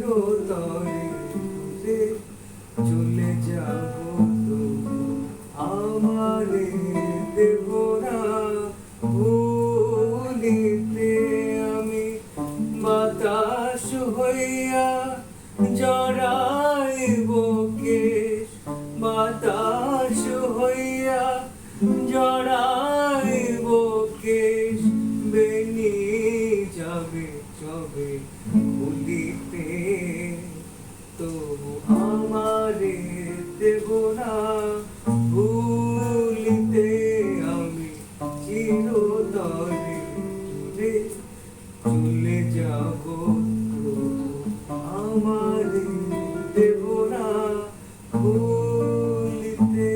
চিরতরে দূরে চলে যাব তো আমারে দেব না ভুলিতে আমি বাতাস হইয়া জড়াইব কেশ বাতাস হইয়া জড়াইব কেশ বেনি যাবে চবে ভুলিতে তবু আমারে দেব না ভুলিতে আমি চিরতরে দূরে চলে যাব তবু আমারে দেব না ভুলিতে।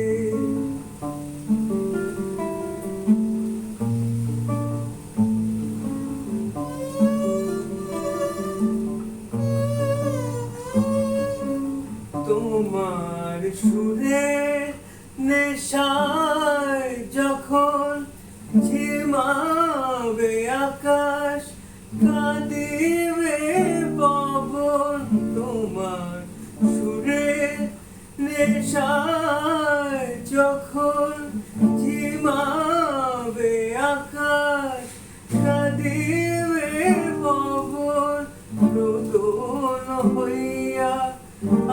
তোমার সুরে নেশায় যখন ঝিমাবে আকাশ কাঁদিবে পবন তোমার সুরে নেশায় যখন ঝিমাবে আকাশ কাঁদিবে পবন রোদন হইয়া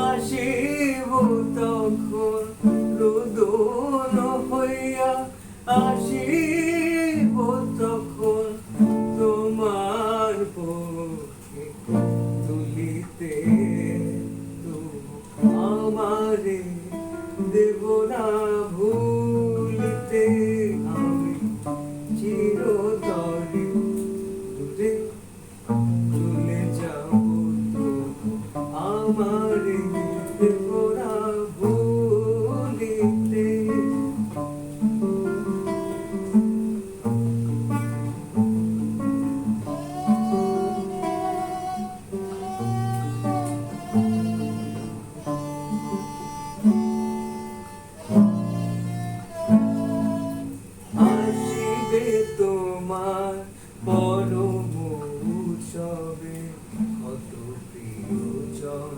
আসিব তখন রোদন হইয়া আসিব তখন তোমার পক্ষে তুলিতে আমারে দেব না ভুলিতে আমি চিরতরে দূরে চলে যাব আমারে দেব না ভুলিতে। আসিবে তোমার পরম উৎসবে কত প্রিয়জন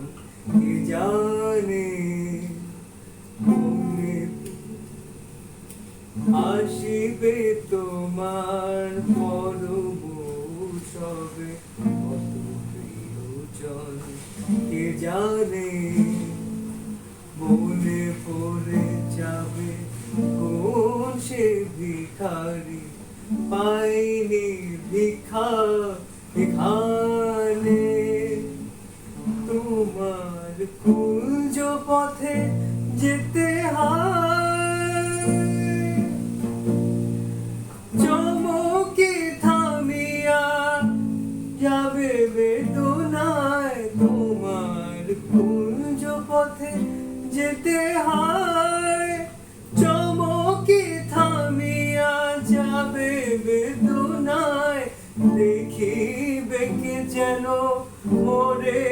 কে জানে আসিবে তোমার পরম উৎসবে কত প্রিয়জন কে জানে মনে পড়ে যাবে কোন সে ভিখারি পাইনি ভিক্ষা এখানে তোমার কুঞ্জ পথে যেতে হয় চমকে থামিয়া যাবে বেদনায় তোমার কুঞ্জ পথে যেতে হয় চমকে থামিয়া যাবে বেদনায় দেখিবে কে যেন মোরে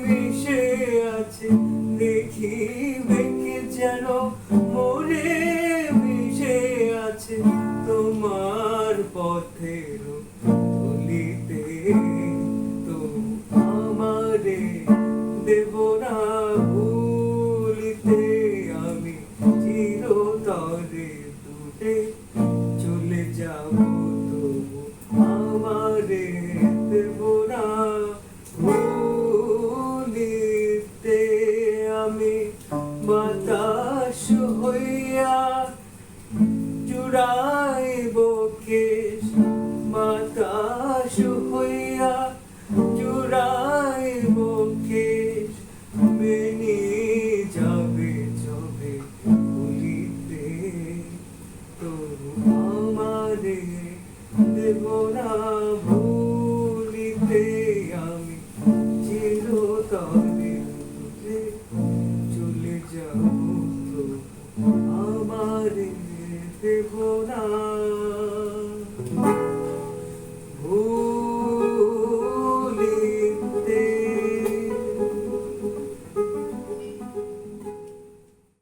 মিশে আছে দেখিবে কে যেন মোরে মিশে আছে তোমার পথের তলিতে তো আমারে দেব না